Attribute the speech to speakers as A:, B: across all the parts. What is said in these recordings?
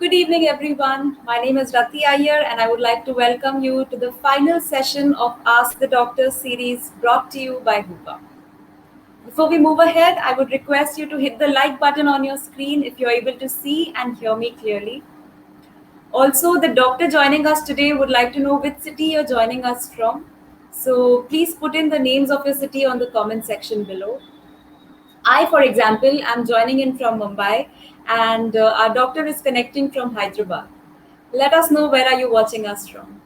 A: Good evening, everyone. My name is Rati Iyer, and I would like to welcome you to the final session of Ask the Doctor series brought to you by Hoopa. Before we move ahead, I would request you to hit the like button on your screen if you're able to see and hear me clearly. Also, the doctor joining us today would like to know which city you're joining us from. So please put in the names of your city on the comment section below. I, for example, am joining in from Mumbai, and our doctor is connecting from Hyderabad. Let us know where are you watching us from.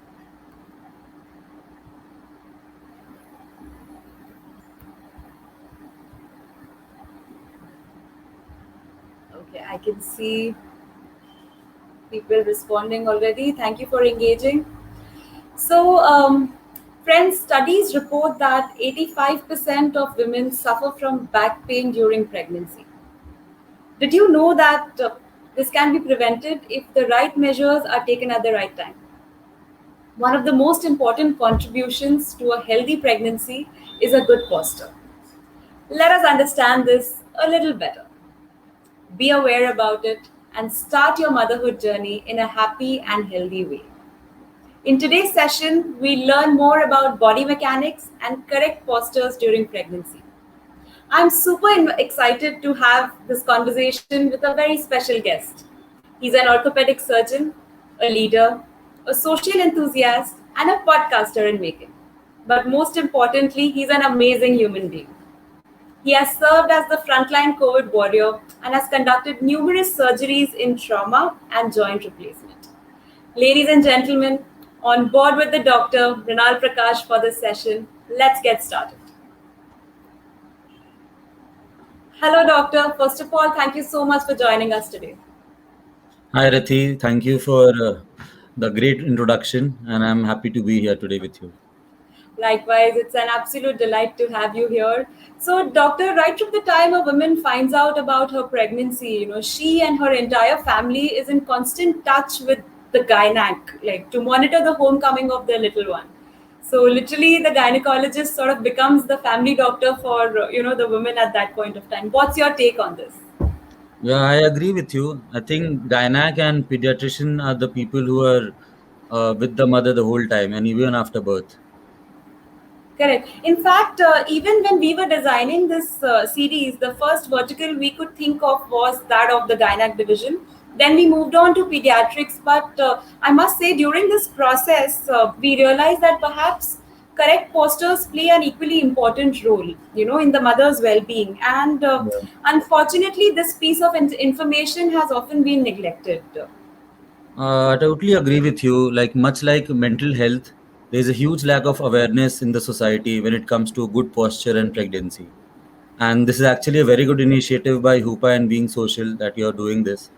A: Okay, I can see people responding already. Thank you for engaging. So, friends, studies report that 85% of women suffer from back pain during pregnancy. Did you know that this can be prevented if the right measures are taken at the right time? One of the most important contributions to a healthy pregnancy is a good posture. Let us understand this a little better. Be aware about it and start your motherhood journey in a happy and healthy way. In today's session, we learn more about body mechanics and correct postures during pregnancy. I'm excited to have this conversation with a very special guest. He's an orthopedic surgeon, a leader, a social enthusiast, and a podcaster in making. But most importantly, he's an amazing human being. He has served as the frontline COVID warrior and has conducted numerous surgeries in trauma and joint replacement. Ladies and gentlemen, on board with the doctor, Mrinal Prakash, for this session. Let's get started. Hello, doctor. First of all, thank you so much for joining us today.
B: Hi, Rathi. Thank you for the great introduction, and I'm happy to be here today with you.
A: Likewise, it's an absolute delight to have you here. So, doctor, right from the time a woman finds out about her pregnancy, she and her entire family is in constant touch with the gynac, like to monitor the homecoming of their little one. So, literally, the gynecologist sort of becomes the family doctor for the women at that point of time. What's your take on this?
B: Yeah, I agree with you. I think gynac and pediatrician are the people who are with the mother the whole time and even after birth.
A: Correct. In fact, even when we were designing this series, the first vertical we could think of was that of the gynec division. Then we moved on to pediatrics. But I must say, during this process, we realized that perhaps correct postures play an equally important role, in the mother's well-being. And
B: Yeah.
A: unfortunately, this piece of information has often been neglected.
B: I totally agree with you. Like much like mental health, there is a huge lack of awareness in the society when it comes to good posture and pregnancy. And this is actually a very good initiative by Hoopa and Being Social that you're doing this.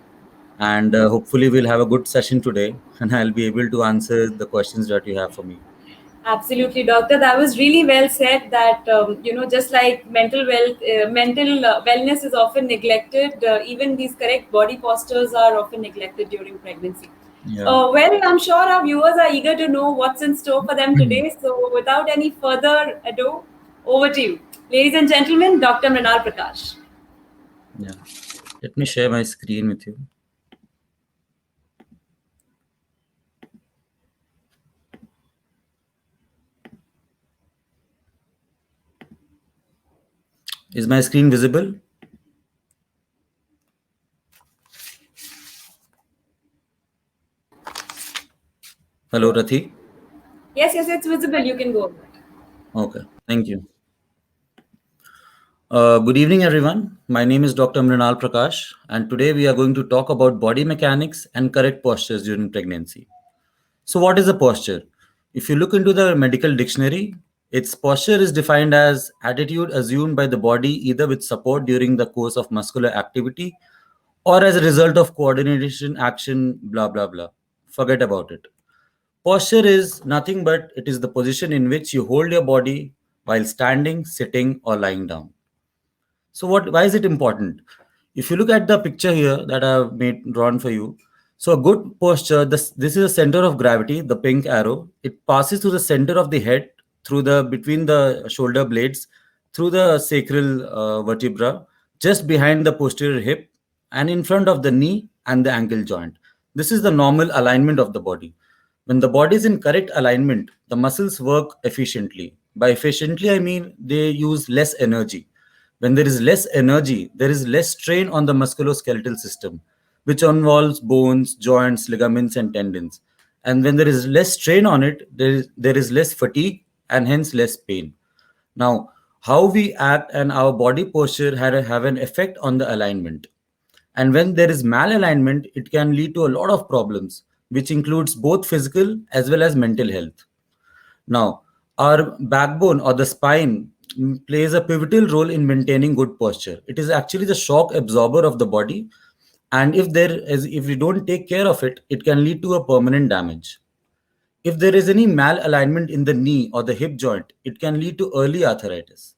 B: And hopefully we'll have a good session today, and I'll be able to answer the questions that you have for me.
A: Absolutely, doctor. That was really well said. That just like mental wellness is often neglected. Even these correct body postures are often neglected during pregnancy.
B: Yeah.
A: Well, I'm sure our viewers are eager to know what's in store for them today. So, without any further ado, over to you, ladies and gentlemen, Dr. Mrinal Prakash.
B: Yeah. Let me share my screen with you. Is my screen visible? Hello, Rathi.
A: Yes, yes, it's visible. You can go ahead.
B: Okay. Thank you. Good evening, everyone. My name is Dr. Mrinal Prakash, and today we are going to talk about body mechanics and correct postures during pregnancy. So, what is a posture? If you look into the medical dictionary, its posture is defined as attitude assumed by the body either with support during the course of muscular activity or as a result of coordination, action, blah, blah, blah. Forget about it. Posture is nothing but it is the position in which you hold your body while standing, sitting, or lying down. So why is it important? If you look at the picture here that I've made drawn for you, so a good posture, this is a center of gravity, the pink arrow. It passes through the center of the head, through the between the shoulder blades, through the sacral vertebra, just behind the posterior hip, and in front of the knee and the ankle joint. This is the normal alignment of the body. When the body is in correct alignment, the muscles work efficiently. By efficiently, I mean they use less energy. When there is less energy, there is less strain on the musculoskeletal system, which involves bones, joints, ligaments, and tendons. And when there is less strain on it, there is less fatigue and hence less pain. Now, how we act and our body posture have an effect on the alignment. And when there is malalignment, it can lead to a lot of problems, which includes both physical as well as mental health. Now, our backbone or the spine plays a pivotal role in maintaining good posture. It is actually the shock absorber of the body, and if we don't take care of it, it can lead to a permanent damage. If there is any malalignment in the knee or the hip joint, it can lead to early arthritis.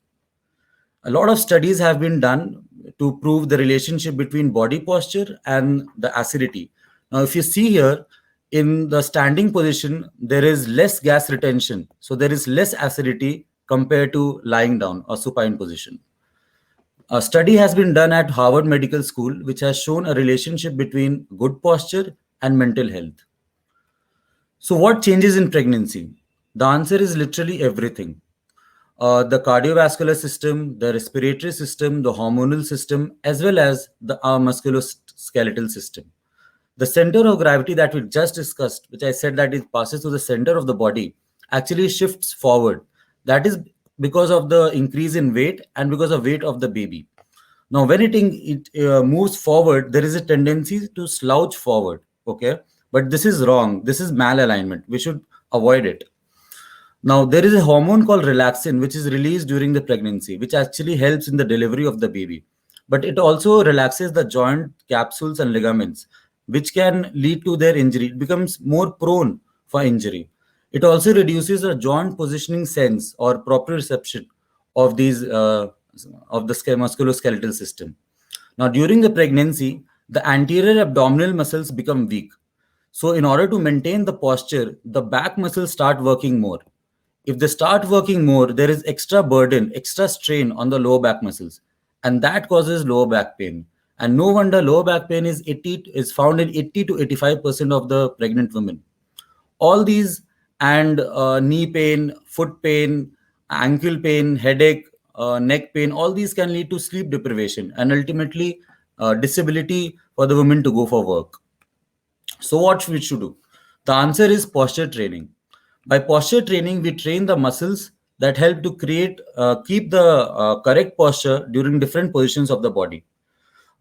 B: A lot of studies have been done to prove the relationship between body posture and the acidity. Now, if you see here, in the standing position, there is less gas retention. So there is less acidity compared to lying down or supine position. A study has been done at Harvard Medical School, which has shown a relationship between good posture and mental health. So, what changes in pregnancy? The answer is literally everything. The cardiovascular system, the respiratory system, the hormonal system, as well as the musculoskeletal system. The center of gravity that we just discussed, which I said that it passes through the center of the body, actually shifts forward. That is because of the increase in weight and because of weight of the baby. Now, when it moves forward, there is a tendency to slouch forward. Okay, but this is wrong. This is malalignment. We should avoid it. Now, there is a hormone called relaxin, which is released during the pregnancy, which actually helps in the delivery of the baby. But it also relaxes the joint capsules and ligaments, which can lead to their injury. It becomes more prone for injury. It also reduces the joint positioning sense or proprioception of these of the musculoskeletal system. Now, during the pregnancy, the anterior abdominal muscles become weak. So, in order to maintain the posture, the back muscles start working more. If they start working more, there is extra burden, extra strain on the lower back muscles, and that causes lower back pain. And no wonder lower back pain is found in 80 to 85% of the pregnant women. All these and knee pain, foot pain, ankle pain, headache, neck pain, all these can lead to sleep deprivation and ultimately disability for the women to go for work. So what we should do? The answer is posture training. By posture training, we train the muscles that help to keep the correct posture during different positions of the body,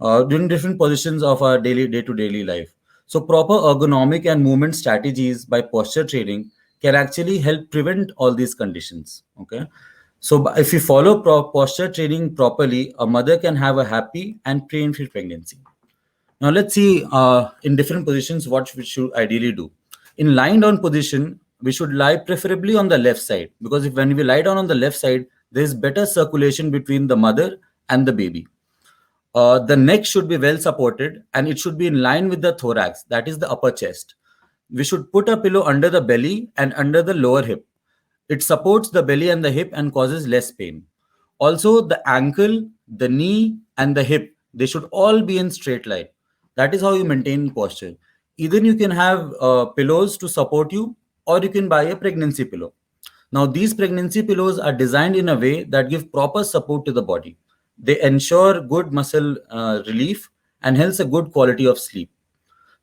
B: during different positions of our daily day-to-day life. So proper ergonomic and movement strategies by posture training can actually help prevent all these conditions. Okay. So if you follow posture training properly, a mother can have a happy and pain-free pregnancy. Now let's see in different positions what we should ideally do. In lying down position, we should lie preferably on the left side, because if when we lie down on the left side, there is better circulation between the mother and the baby. The neck should be well supported and it should be in line with the thorax, that is the upper chest. We should put a pillow under the belly and under the lower hip. It supports the belly and the hip and causes less pain. Also, the ankle, the knee, and the hip, they should all be in straight line. That is how you maintain posture. Either you can have pillows to support you, or you can buy a pregnancy pillow. Now, these pregnancy pillows are designed in a way that give proper support to the body. They ensure good muscle relief and hence a good quality of sleep.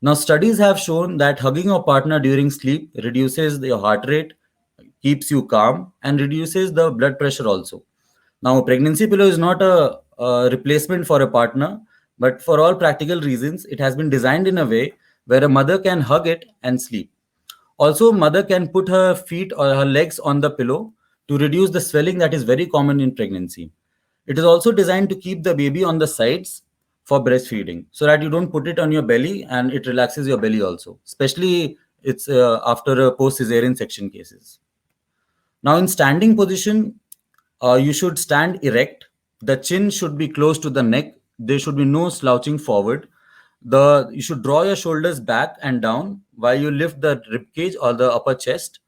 B: Now, studies have shown that hugging your partner during sleep reduces your heart rate, keeps you calm, and reduces the blood pressure also. Now, a pregnancy pillow is not a replacement for a partner, but for all practical reasons, it has been designed in a way where a mother can hug it and sleep. Also, mother can put her feet or her legs on the pillow to reduce the swelling that is very common in pregnancy. It is also designed to keep the baby on the sides for breastfeeding, so that you don't put it on your belly and it relaxes your belly also, especially it's after a post cesarean section cases. Now, in standing position, you should stand erect. The chin should be close to the neck. There should be no slouching forward. You should draw your shoulders back and down while you lift the rib cage or the upper chest.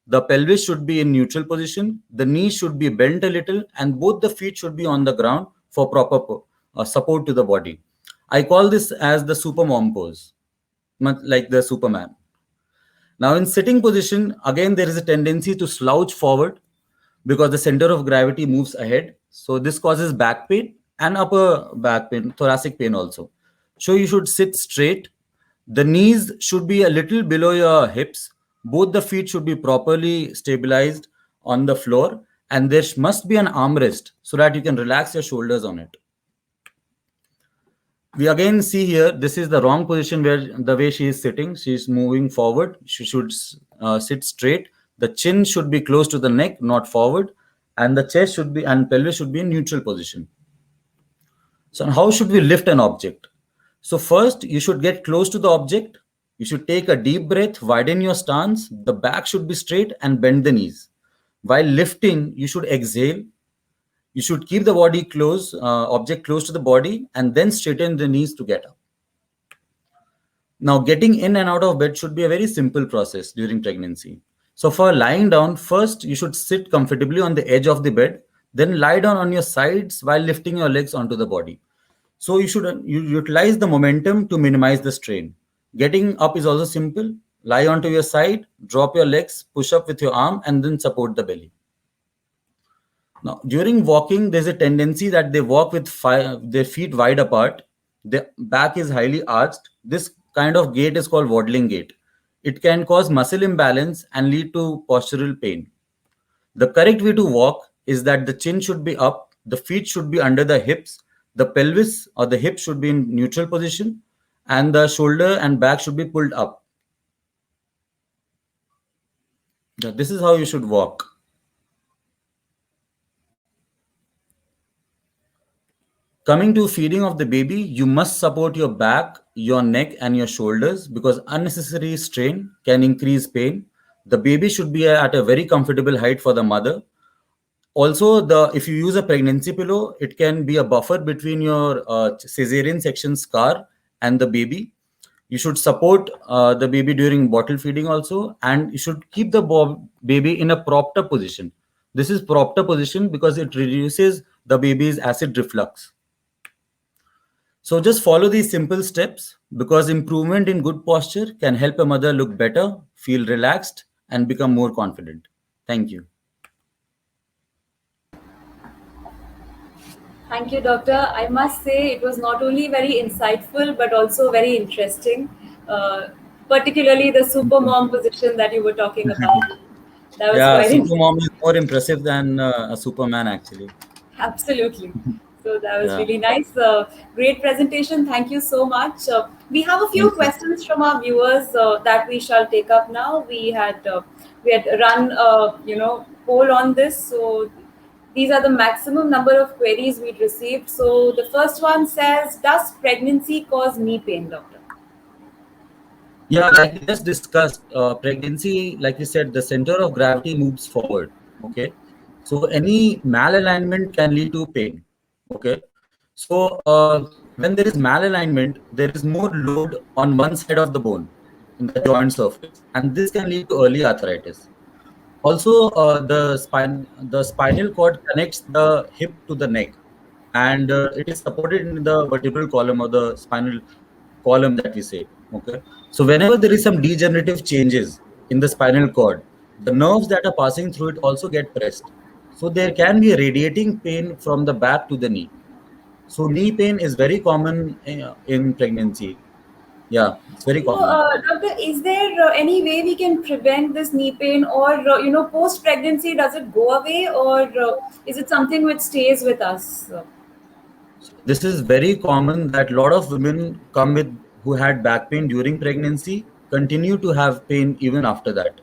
B: The pelvis should be in neutral position. The knees should be bent a little, and both the feet should be on the ground for proper support to the body. I call this as the super mom pose. much like the Superman. Now, in sitting position, again, there is a tendency to slouch forward because the center of gravity moves ahead. So, this causes back pain and upper back pain, thoracic pain also. So, you should sit straight. The knees should be a little below your hips. Both the feet should be properly stabilized on the floor. And there must be an armrest so that you can relax your shoulders on it. We again see here, this is the wrong position where the way she is sitting. She is moving forward. She should sit straight. The chin should be close to the neck, not forward. And the chest should be, and pelvis should be in neutral position. So how should we lift an object? So first, you should get close to the object. You should take a deep breath, widen your stance. The back should be straight and bend the knees. While lifting, you should exhale. You should keep the body close, object close to the body, and then straighten the knees to get up. Now, getting in and out of bed should be a very simple process during pregnancy. So for lying down, first you should sit comfortably on the edge of the bed, then lie down on your sides while lifting your legs onto the body. So you utilize the momentum to minimize the strain. Getting up is also simple. Lie onto your side, drop your legs, push up with your arm, and then support the belly. Now, during walking, there's a tendency that they walk with their feet wide apart. The back is highly arched. This kind of gait is called waddling gait. It can cause muscle imbalance and lead to postural pain. The correct way to walk is that the chin should be up, the feet should be under the hips, the pelvis or the hips should be in neutral position, and the shoulder and back should be pulled up. This is how you should walk. Coming to feeding of the baby, you must support your back, your neck, and your shoulders because unnecessary strain can increase pain. The baby should be at a very comfortable height for the mother. Also, if you use a pregnancy pillow, it can be a buffer between your cesarean section scar and the baby. You should support the baby during bottle feeding also, and you should keep the baby in a propped up position. This is propped up position because it reduces the baby's acid reflux. So just follow these simple steps because improvement in good posture can help a mother look better, feel relaxed, and become more confident. Thank you.
A: Thank you, Doctor. I must say it was not only very insightful but also very interesting, particularly the super mom position that you were talking about. That was
B: Yeah,
A: quite
B: super mom
A: interesting.
B: is more impressive than a Superman actually.
A: Absolutely. So that was
B: Yeah.
A: really nice. Great presentation. Thank you so much. We have a few
B: Thank you.
A: questions from our viewers that we shall take up now. We had run poll on this, so these are the maximum number of queries we'd received. So the first one says, "Does pregnancy cause knee pain, doctor?"
B: Yeah, like we just discussed, pregnancy, like you said, the center of gravity moves forward. Okay. So any malalignment can lead to pain. Okay. So when there is malalignment, there is more load on one side of the bone in the joint surface, and this can lead to early arthritis. Also, the spinal cord connects the hip to the neck, and it is supported in the vertebral column or the spinal column that we say. Okay, so whenever there is some degenerative changes in the spinal cord, the nerves that are passing through it also get pressed. So there can be a radiating pain from the back to the knee. So knee pain is very common in pregnancy. Yeah, it's very
A: So,
B: common.
A: doctor, is there any way we can prevent this knee pain, or post pregnancy, does it go away, or is it something which stays with us?
B: This is very common that a lot of women come with who had back pain during pregnancy continue to have pain even after that.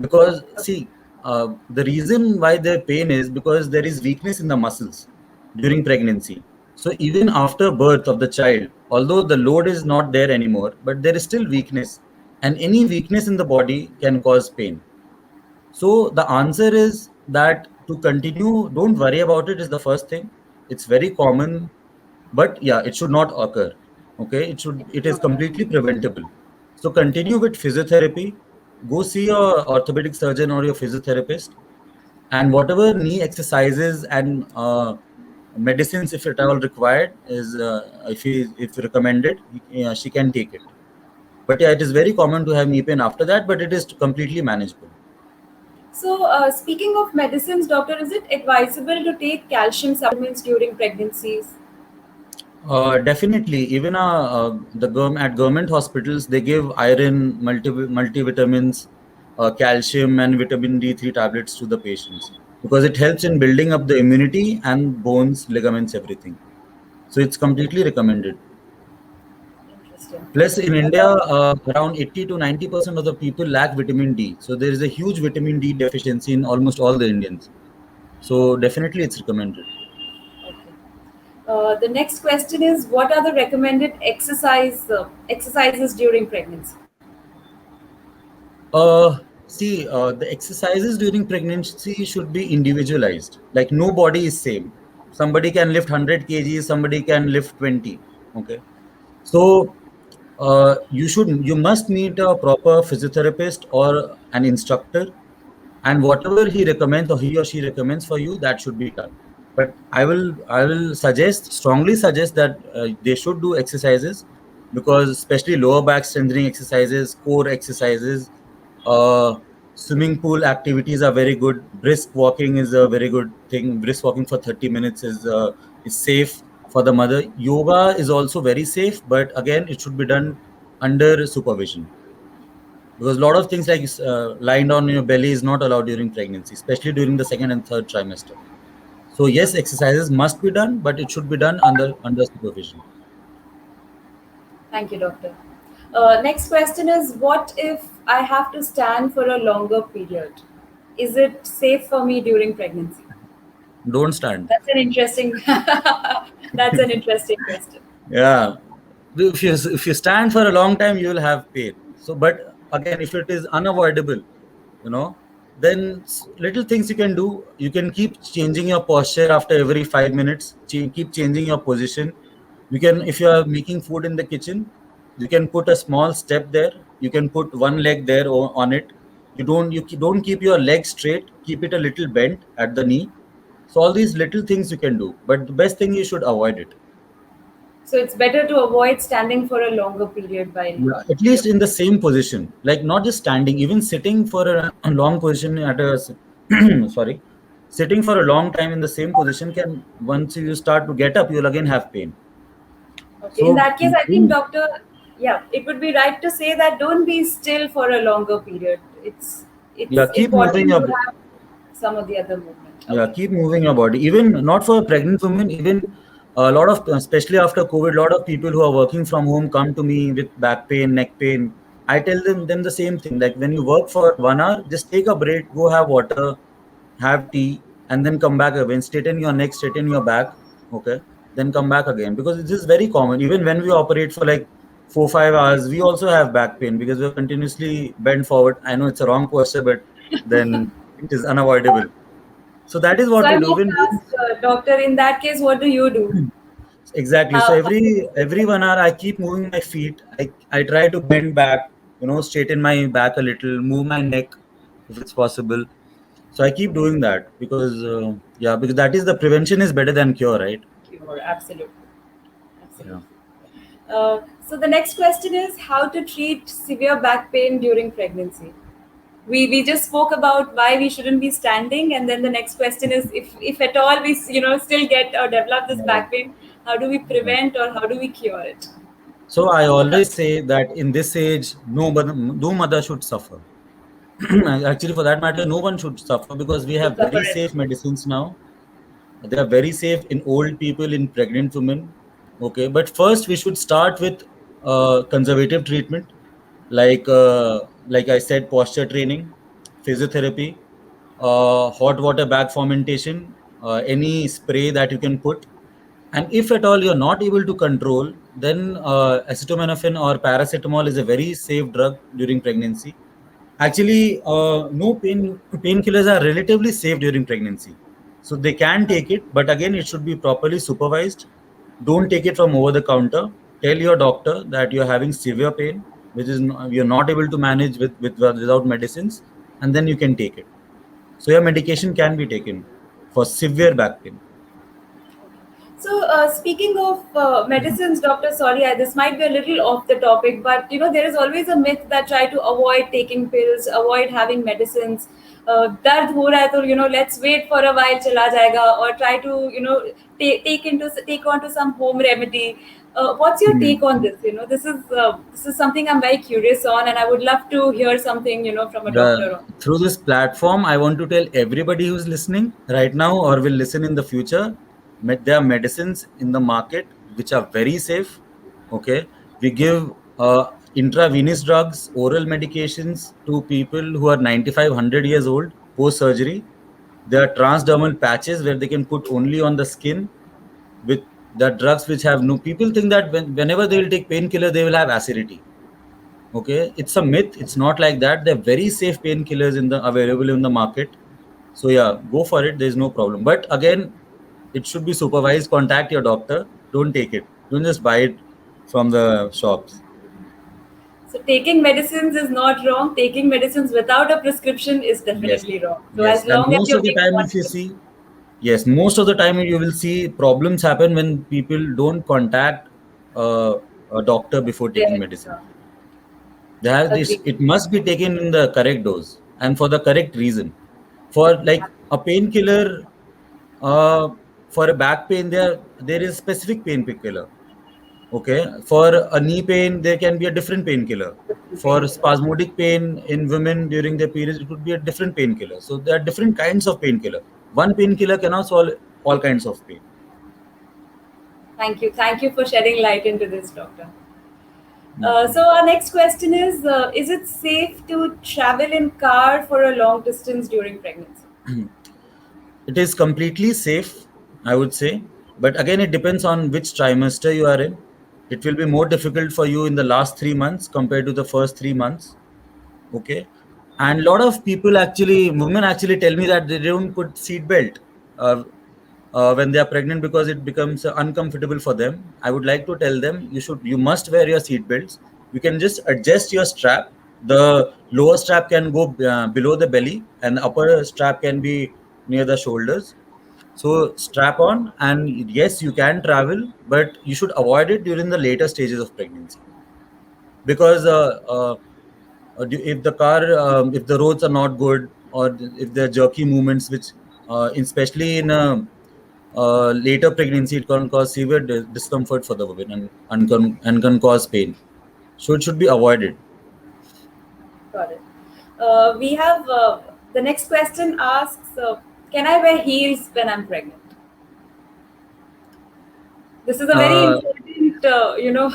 B: Because see, the reason why their pain is because there is weakness in the muscles during pregnancy. So even after birth of the child, although the load is not there anymore, but there is still weakness, and any weakness in the body can cause pain. So the answer is that to continue, don't worry about it is the first thing. It's very common, but yeah, it should not occur. Okay, it is completely preventable. So continue with physiotherapy. Go see your orthopedic surgeon or your physiotherapist, and whatever knee exercises and medicines, if at all required, is if recommended, she can take it. But yeah, it is very common to have knee pain after that, but it is completely manageable.
A: So, speaking of medicines, doctor, is it advisable to take calcium supplements during pregnancies?
B: Definitely, even at government hospitals, they give iron, multivitamins, calcium, and vitamin D3 tablets to the patients because it helps in building up the immunity and bones, ligaments, everything. So it's completely recommended.
A: Interesting.
B: Plus, in India, around 80 to 90% of the people lack vitamin D. So there is a huge vitamin D deficiency in almost all the Indians. So definitely, it's recommended.
A: Okay. The next question is, what are the recommended exercises during pregnancy?
B: The exercises during pregnancy should be individualized. Like no body is same. Somebody can lift 100 kgs, somebody can lift 20. Okay. So you must meet a proper physiotherapist or an instructor, and whatever he recommends or he or she recommends for you, that should be done. But I will strongly suggest that they should do exercises, because especially lower back strengthening exercises, core exercises, uh, swimming pool activities are very good. Brisk walking is a very good thing. Brisk walking for 30 minutes is safe for the mother. Yoga is also very safe, but again it should be done under supervision, because a lot of things like lying down on your belly is not allowed during pregnancy, especially during the second and third trimester. So yes, exercises must be done, but it should be done under supervision.
A: Thank you, doctor. Next question is, what if I have to stand for a longer period? Is it safe for me during pregnancy?
B: Don't stand.
A: That's an interesting. That's an interesting question.
B: Yeah, if you stand for a long time, you will have pain. So, but again, if it is unavoidable, you know, then little things you can do. You can keep changing your posture after every 5 minutes. Keep changing your position. You can, if you are making food in the kitchen, you can put a small step there. You can put one leg there on it. You don't keep your leg straight. Keep it a little bent at the knee. So all these little things you can do, but the best thing, you should avoid it.
A: So it's better to avoid standing for a longer period while.
B: Yeah, at least in the same position, like not just standing, even sitting for a long position sorry, sitting for a long time in the same position can, once you start to get up, you'll again have pain.
A: Okay, in
B: So,
A: that case, I think, doctor, yeah, it would be right to say that don't be still for a longer period. It's
B: yeah, keep moving
A: important
B: your
A: to have some of the other movement.
B: Yeah,
A: Okay.
B: keep moving your body. Even not for pregnant women, even a lot of, especially after COVID, a lot of people who are working from home come to me with back pain, neck pain. I tell them the same thing. Like when you work for 1 hour, just take a break, go have water, have tea, and then come back again. Straighten your neck, straighten your back. Okay. Then come back again, because this is very common. Even when we operate for like 4 5 hours, we also have back pain because we're continuously bent forward. I know it's a wrong posture, but then it is unavoidable. So that is
A: So
B: what
A: I
B: we do.
A: must
B: Even
A: ask, doctor, in that case, what do you do?
B: exactly. So every 1 hour, I keep moving my feet. I try to bend back, straighten my back a little, move my neck if it's possible. So I keep doing that because yeah, because that is, the prevention is better than cure, right?
A: Cure, absolutely,
B: Yeah.
A: absolutely. So the next question is how to treat severe back pain during pregnancy. We just spoke about why we shouldn't be standing, and then the next question is if at all we still get or develop this
B: Yeah.
A: back pain, how do we
B: Yeah.
A: prevent or how do we cure it?
B: So I always say that in this age, no mother should suffer. Actually, for that matter, no one should suffer, because we
A: Should
B: have
A: suffer
B: very
A: it.
B: safe medicines now. They are very safe in old people, in pregnant women. Okay, but first we should start with conservative treatment, like I said, posture training, physiotherapy, hot water bag fermentation, any spray that you can put. And if at all you're not able to control, then acetaminophen or paracetamol is a very safe drug during pregnancy. Actually, no painkillers are relatively safe during pregnancy, so they can take it, but again, it should be properly supervised. Don't take it from over the counter. Tell your doctor that you're having severe pain, which is you're not able to manage without medicines, and then you can take it. So your medication can be taken for severe back pain.
A: So, speaking of medicines, doctor, sorry, this might be a little off the topic, but there is always a myth that try to avoid taking pills, avoid having medicines. दर्द हो रहा है तो let's wait for a while चला जाएगा, or try to take on to some home remedy. What's your take on this? This is something I'm very curious on, and I would love to hear something from a doctor on.
B: Through this platform, I want to tell everybody who's listening right now or will listen in the future, there are medicines in the market which are very safe. Okay, we give intravenous drugs, oral medications to people who are 95, 100 years old post surgery. There are transdermal patches where they can put only on the skin with the drugs which have no. People think that whenever they will take painkiller, they will have acidity. Okay, it's a myth. It's not like that. They're very safe painkillers available in the market. So yeah, go for it. There's no problem. But again, it should be supervised. Contact your doctor. Don't take it. Don't just buy it from the shops.
A: So taking medicines is not wrong. Taking medicines without a prescription is
B: Yes,
A: definitely wrong. So
B: yes.
A: as
B: And
A: long as
B: most
A: you're
B: of the
A: taking
B: time,
A: one
B: if you
A: pill,
B: see, yes, most of the time you will see problems happen when people don't contact a doctor before taking
A: yeah,
B: medicine. There, this
A: agree.
B: it must be taken in the correct dose and for the correct reason. For like a painkiller, uh, for a back pain, there is specific painkiller. Okay, for a knee pain, there can be a different painkiller. For
A: Painkiller.
B: spasmodic pain in women during their periods, it could be a different painkiller. So there are different kinds of painkiller. One painkiller cannot solve all kinds of pain.
A: Thank you. Thank you for shedding light into this, doctor. So
B: Mhm.
A: our next question is it safe to travel in car for a long distance during pregnancy?
B: It is completely safe, I would say. But again, it depends on which trimester you are in. It will be more difficult for you in the last 3 months compared to the first 3 months. Okay. And a lot of people actually, women actually tell me that they don't put seat belt uh, when they are pregnant because it becomes uncomfortable for them. I would like to tell them you must wear your seat belts. You can just adjust your strap. The lower strap can go below the belly, and the upper strap can be near the shoulders. So strap on, and yes, you can travel, but you should avoid it during the later stages of pregnancy because if the car if the roads are not good or if there are jerky movements which especially in later pregnancy it can cause severe discomfort for the woman and can cause pain, so it should be avoided.
A: Got it. We have the next question asks, can I wear heels when I'm pregnant? This is a very
B: uh,
A: important,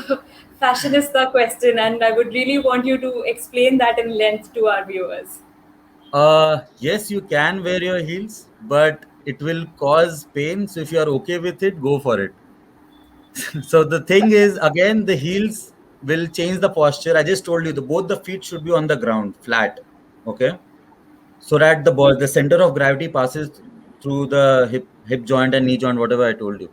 A: fashionista question, and I would really want you to explain that in length to our viewers.
B: yes, you can wear your heels, but it will cause pain, so if you are okay with it, go for it. So the thing is, again, the heels will change the posture. I just told you both the feet should be on the ground, flat. Okay, so that the center of gravity passes through the hip joint and knee joint, whatever I told you.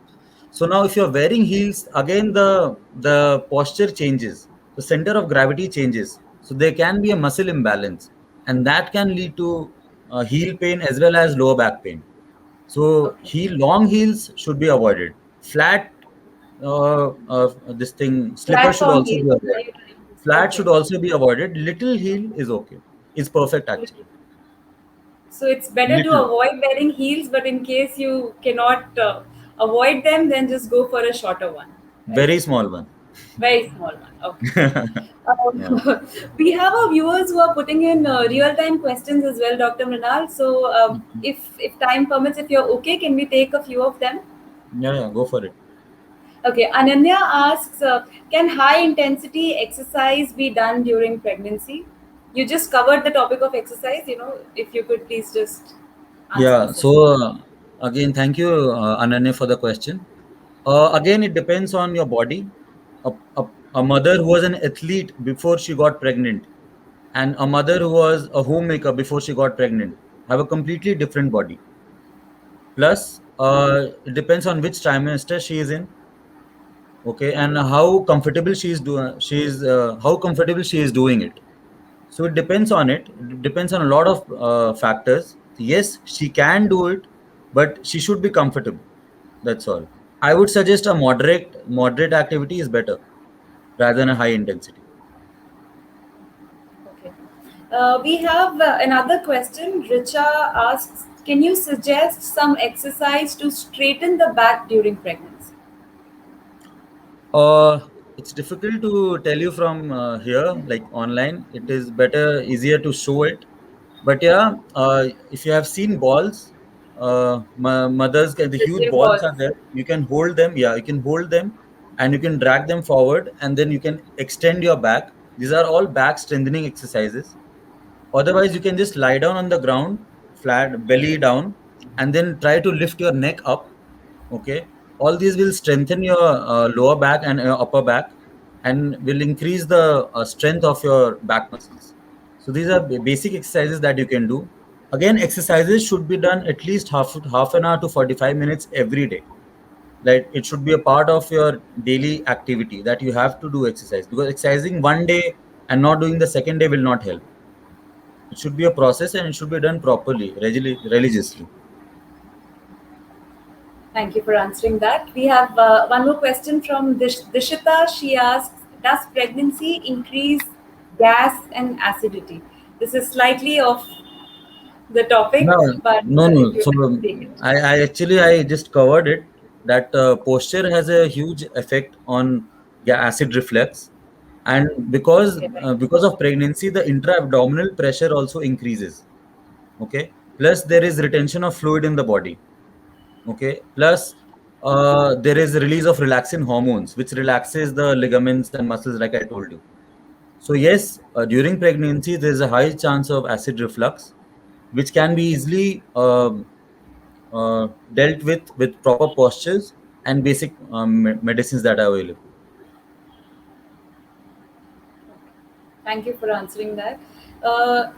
B: So now, if you're wearing heels, again the posture changes. The center of gravity changes. So there can be a muscle imbalance, and that can lead to heel pain as well as lower back pain. So
A: Okay.
B: long heels should be avoided. Flat, this thing slipper should
A: Platform
B: also be
A: heels. Are
B: avoided.
A: you trying to say?
B: Flat
A: Okay.
B: should also be avoided. Little heel is okay. It's perfect actually.
A: So it's better to
B: Little,
A: avoid wearing heels, but in case you cannot avoid them, then just go for a shorter one, right?
B: very small one.
A: Very small one. Okay.
B: Yeah.
A: We have our viewers who are putting in real-time questions as well, Dr. Mrinal. So, if time permits, if you're okay, can we take a few of them?
B: Yeah, yeah, go for it.
A: Okay. Ananya asks, can high-intensity exercise be done during pregnancy? You just covered the topic of exercise. If you could please just answer the
B: Yeah.
A: same.
B: So again, thank you, Ananya, for the question. Again, it depends on your body. A, a, a mother who was an athlete before she got pregnant, and a mother who was a homemaker before she got pregnant have a completely different body. Plus, it depends on which trimester she is in. Okay, and how comfortable she is doing. How comfortable she is doing it. So it depends on it. It depends on a lot of factors. Yes, she can do it, but she should be comfortable. That's all. I would suggest a moderate activity is better rather than a high intensity.
A: Okay. We have another question. Richa asks, can you suggest some exercise to straighten the back during pregnancy?
B: Uh, it's difficult to tell you from here, like online. It is better, easier to show it. But yeah, if you have seen balls, mothers, the
A: The
B: huge
A: gym
B: balls are
A: balls.
B: there. You can hold them. Yeah, you can hold them and you can drag them forward and then you can extend your back. These are all back strengthening exercises. Otherwise, you can just lie down on the ground, flat, belly down, and then try to lift your neck up. Okay, all these will strengthen your lower back and upper back, and will increase the strength of your back muscles. So these are basic exercises that you can do. Again, exercises should be done at least half an hour to 45 minutes every day. Like it should be a part of your daily activity that you have to do exercise, because exercising one day and not doing the second day will not help. It should be a process and it should be done properly, religiously.
A: Thank you for answering that. We have one more question from Dishita. She asks, does pregnancy increase gas and acidity? This is slightly off the topic,
B: No,
A: but
B: no,
A: if
B: no.
A: you
B: So
A: like to take it.
B: I actually I just covered it that posture has a huge effect on acid reflux, and
A: Okay, right.
B: because of pregnancy, the intra-abdominal pressure also increases. Okay, plus there is retention of fluid in the body. Okay, plus there is release of relaxin hormones, which relaxes the ligaments and muscles, like I told you. So yes, during pregnancy, there is a high chance of acid reflux, which can be easily dealt with proper postures and basic medicines that are available.
A: Thank you for answering that. Uh,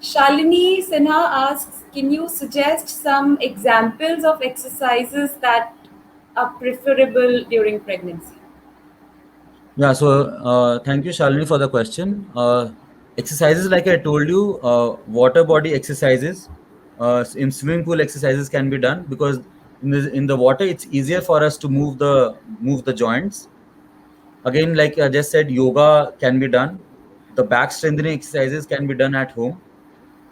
A: Shalini Sinha asks, can you suggest some examples of exercises that are preferable during pregnancy?
B: Yeah, so thank you, Shalini, for the question. Exercises, like I told you, water body exercises, in swimming pool exercises can be done, because in the water it's easier for us to move the joints. Again, like I just said, yoga can be done. The back strengthening exercises can be done at home,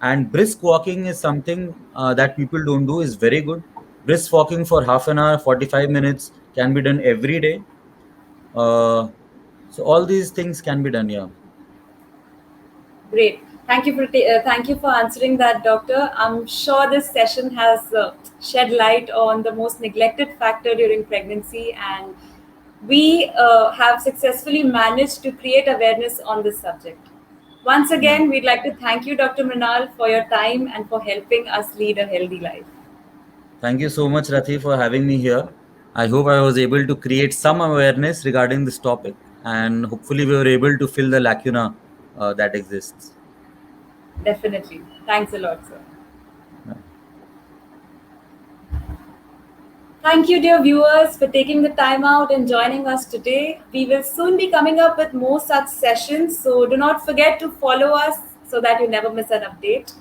B: and brisk walking is something that people don't do, is very good. Brisk walking for half an hour, 45 minutes can be done every day. Uh, so all these things can be done, yeah.
A: Great. Thank you for answering that, doctor. I'm sure this session has shed light on the most neglected factor during pregnancy, and we have successfully managed to create awareness on this subject. Once
B: Yeah,
A: again, we'd like to thank you, Dr. Mrinal, for your time and for helping us lead a healthy life.
B: thank you so much, Rathi, for having me here. I hope I was able to create some awareness regarding this topic, and hopefully we were able to fill the lacuna that exists.
A: Definitely. Thanks a lot, sir.
B: Yeah.
A: Thank you, dear viewers, for taking the time out and joining us today. We will soon be coming up with more such sessions, so do not forget to follow us so that you never miss an update.